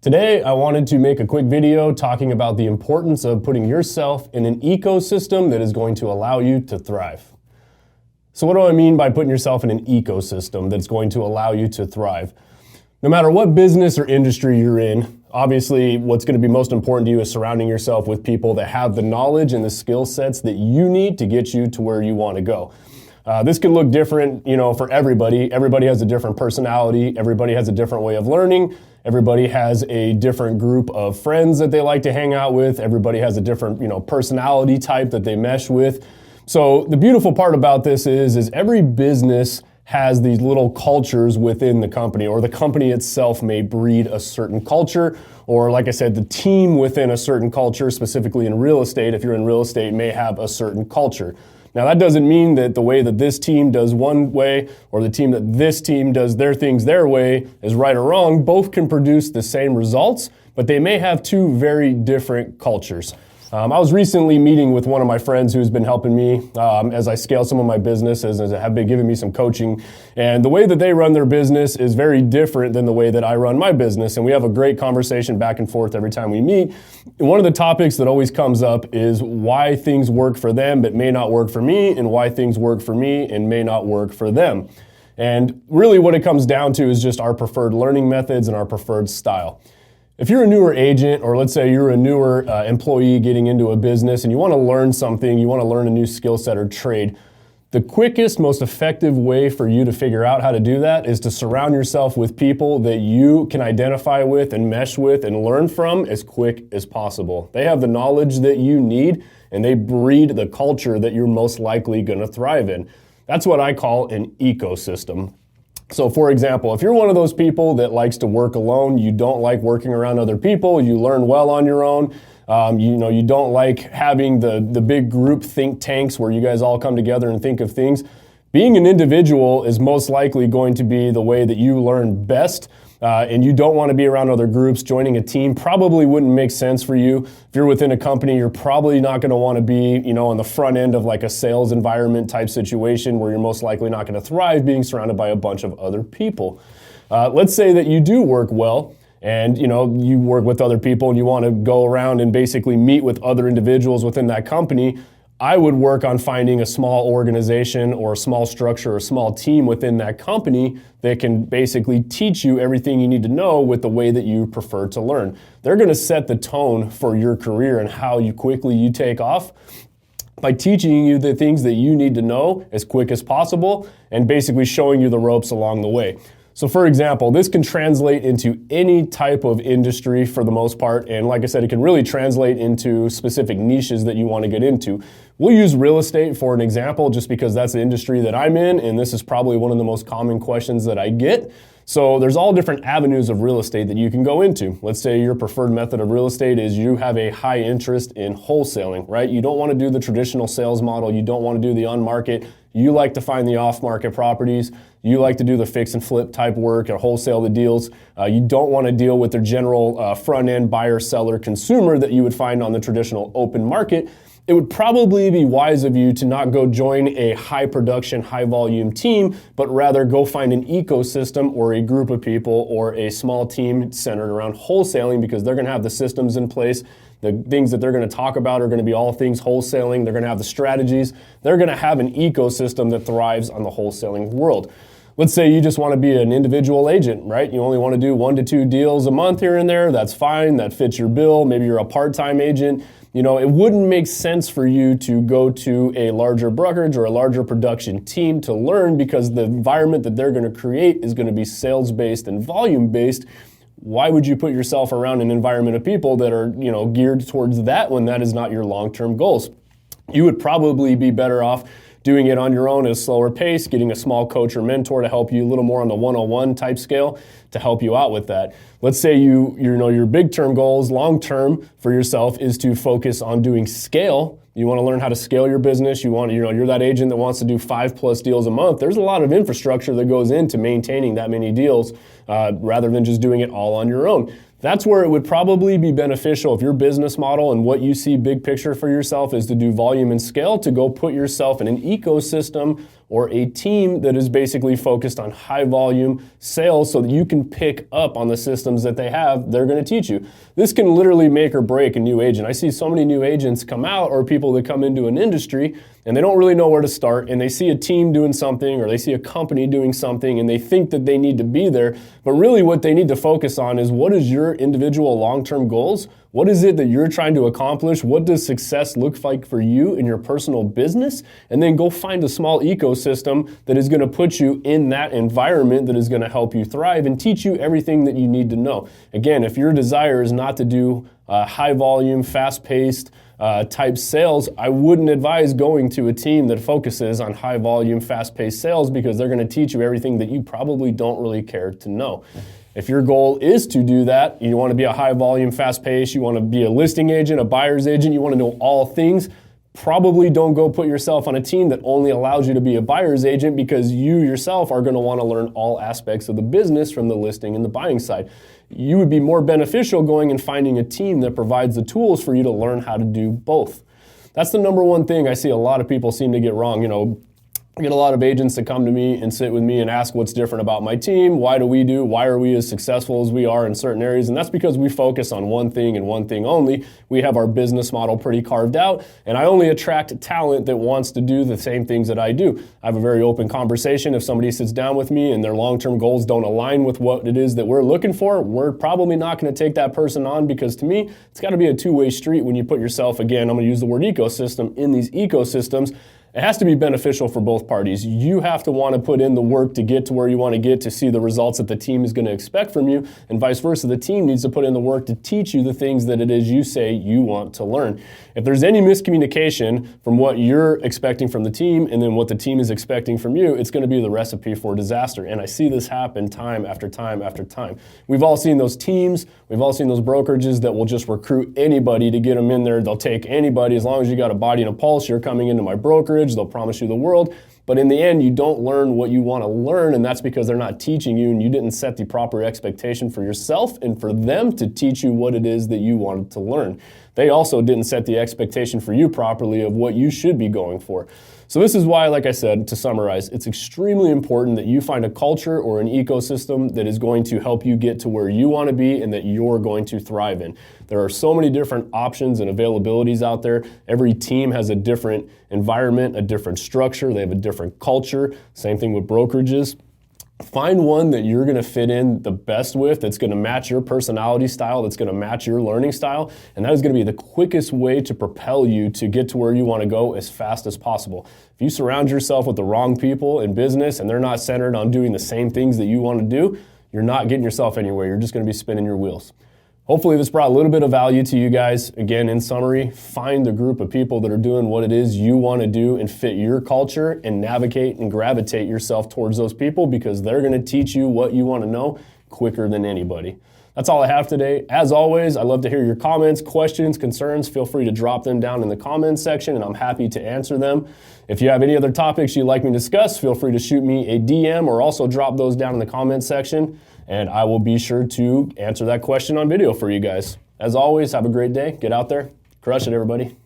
Today, I wanted to make a quick video talking about the importance of putting yourself in an ecosystem that is going to allow you to thrive. So what do I mean by putting yourself in an ecosystem that's going to allow you to thrive? No matter what business or industry you're in, obviously what's going to be most important to you is surrounding yourself with people that have the knowledge and the skill sets that you need to get you to where you want to go. This can look different, for everybody. Everybody has a different personality. Everybody has a different way of learning. Everybody has a different group of friends that they like to hang out with. Everybody has a different, personality type that they mesh with. So the beautiful part about this is every business has these little cultures within the company, or the company itself may breed a certain culture, or like I said, the team within a certain culture, specifically in real estate, if you're in real estate, may have a certain culture. Now that doesn't mean that the way that this team does one way or the team that this team does their things their way is right or wrong. Both can produce the same results, but they may have two very different cultures. I was recently meeting with one of my friends who's been helping me as I scale some of my businesses, as have been giving me some coaching. And the way that they run their business is very different than the way that I run my business. And we have a great conversation back and forth every time we meet. And one of the topics that always comes up is why things work for them but may not work for me, and why things work for me and may not work for them. And really what it comes down to is just our preferred learning methods and our preferred style. If you're a newer agent, or let's say you're a newer employee getting into a business and you want to learn something, you want to learn a new skill set or trade, the quickest, most effective way for you to figure out how to do that is to surround yourself with people that you can identify with and mesh with and learn from as quick as possible. They have the knowledge that you need, and they breed the culture that you're most likely going to thrive in. That's what I call an ecosystem. So for example, if you're one of those people that likes to work alone, you don't like working around other people, you learn well on your own, you don't like having the big group think tanks where you guys all come together and think of things, being an individual is most likely going to be the way that you learn best. And you don't want to be around other groups. Joining a team probably wouldn't make sense for you. If you're within a company, you're probably not going to want to be, on the front end of like a sales environment type situation where you're most likely not going to thrive being surrounded by a bunch of other people. Let's say that you do work well and, you work with other people and you want to go around and basically meet with other individuals within that company. I would work on finding a small organization or a small structure or a small team within that company that can basically teach you everything you need to know with the way that you prefer to learn. They're going to set the tone for your career and how quickly you take off by teaching you the things that you need to know as quick as possible and basically showing you the ropes along the way. So for example, this can translate into any type of industry for the most part. And like I said, it can really translate into specific niches that you want to get into. We'll use real estate for an example just because that's the industry that I'm in. And this is probably one of the most common questions that I get. So there's all different avenues of real estate that you can go into. Let's say your preferred method of real estate is you have a high interest in wholesaling, right? You don't want to do the traditional sales model. You don't want to do the on-market. You like to find the off-market properties. You like to do the fix and flip type work or wholesale the deals. You don't want to deal with the general front-end buyer-seller consumer that you would find on the traditional open market. It would probably be wise of you to not go join a high production, high volume team, but rather go find an ecosystem or a group of people or a small team centered around wholesaling, because they're going to have the systems in place. The things that they're going to talk about are going to be all things wholesaling. They're going to have the strategies. They're going to have an ecosystem that thrives on the wholesaling world. Let's say you just want to be an individual agent, right? You only want to do 1 to 2 deals a month here and there. That's fine. That fits your bill. Maybe you're a part-time agent. It wouldn't make sense for you to go to a larger brokerage or a larger production team to learn, because the environment that they're going to create is going to be sales-based and volume-based. Why would you put yourself around an environment of people that are, geared towards that when that is not your long-term goals? You would probably be better off doing it on your own at a slower pace, getting a small coach or mentor to help you a little more on the 101 type scale to help you out with that. Let's say your big term goals, long term for yourself is to focus on doing scale. You want to learn how to scale your business. You're that agent that wants to do 5+ deals a month. There's a lot of infrastructure that goes into maintaining that many deals rather than just doing it all on your own. That's where it would probably be beneficial if your business model and what you see big picture for yourself is to do volume and scale, to go put yourself in an ecosystem or a team that is basically focused on high volume sales so that you can pick up on the systems that they have, they're going to teach you. This can literally make or break a new agent. I see so many new agents come out, or people that come into an industry and they don't really know where to start, and they see a team doing something or they see a company doing something and they think that they need to be there. But really what they need to focus on is, what is your individual long-term goals? What is it that you're trying to accomplish? What does success look like for you in your personal business? And then go find a small ecosystem that is going to put you in that environment that is going to help you thrive and teach you everything that you need to know. Again, if your desire is not to do high volume, fast-paced type sales, I wouldn't advise going to a team that focuses on high volume, fast-paced sales, because they're going to teach you everything that you probably don't really care to know. If your goal is to do that, you want to be a high volume, fast paced, you want to be a listing agent, a buyer's agent, you want to know all things, probably don't go put yourself on a team that only allows you to be a buyer's agent, because you yourself are going to want to learn all aspects of the business from the listing and the buying side. You would be more beneficial going and finding a team that provides the tools for you to learn how to do both. That's the number one thing I see a lot of people seem to get wrong. I get a lot of agents that come to me and sit with me and ask what's different about my team. Why are we as successful as we are in certain areas? And that's because we focus on one thing and one thing only. We have our business model pretty carved out, and I only attract talent that wants to do the same things that I do. I have a very open conversation. If somebody sits down with me and their long-term goals don't align with what it is that we're looking for, we're probably not going to take that person on, because to me, it's got to be a two-way street when you put yourself, again, I'm going to use the word ecosystem, in these ecosystems. It has to be beneficial for both parties. You have to want to put in the work to get to where you want to get, to see the results that the team is going to expect from you, and vice versa. The team needs to put in the work to teach you the things that it is you say you want to learn. If there's any miscommunication from what you're expecting from the team and then what the team is expecting from you, it's going to be the recipe for disaster. And I see this happen time after time after time. We've all seen those teams, we've all seen those brokerages that will just recruit anybody to get them in there. They'll take anybody. As long as you got a body and a pulse, you're coming into my brokerage. They'll promise you the world, but in the end, you don't learn what you want to learn, and that's because they're not teaching you, and you didn't set the proper expectation for yourself and for them to teach you what it is that you wanted to learn. They also didn't set the expectation for you properly of what you should be going for. So this is why, like I said, to summarize, it's extremely important that you find a culture or an ecosystem that is going to help you get to where you want to be and that you're going to thrive in. There are so many different options and availabilities out there. Every team has a different environment, a different structure. They have a different culture. Same thing with brokerages. Find one that you're going to fit in the best with, that's going to match your personality style, that's going to match your learning style, and that is going to be the quickest way to propel you to get to where you want to go as fast as possible. If you surround yourself with the wrong people in business and they're not centered on doing the same things that you want to do, you're not getting yourself anywhere. You're just going to be spinning your wheels. Hopefully this brought a little bit of value to you guys. Again, in summary, find a group of people that are doing what it is you want to do and fit your culture, and navigate and gravitate yourself towards those people, because they're going to teach you what you want to know quicker than anybody. That's all I have today. As always, I love to hear your comments, questions, concerns. Feel free to drop them down in the comments section, and I'm happy to answer them. If you have any other topics you'd like me to discuss, feel free to shoot me a DM, or also drop those down in the comments section, and I will be sure to answer that question on video for you guys. As always, have a great day. Get out there. Crush it, everybody.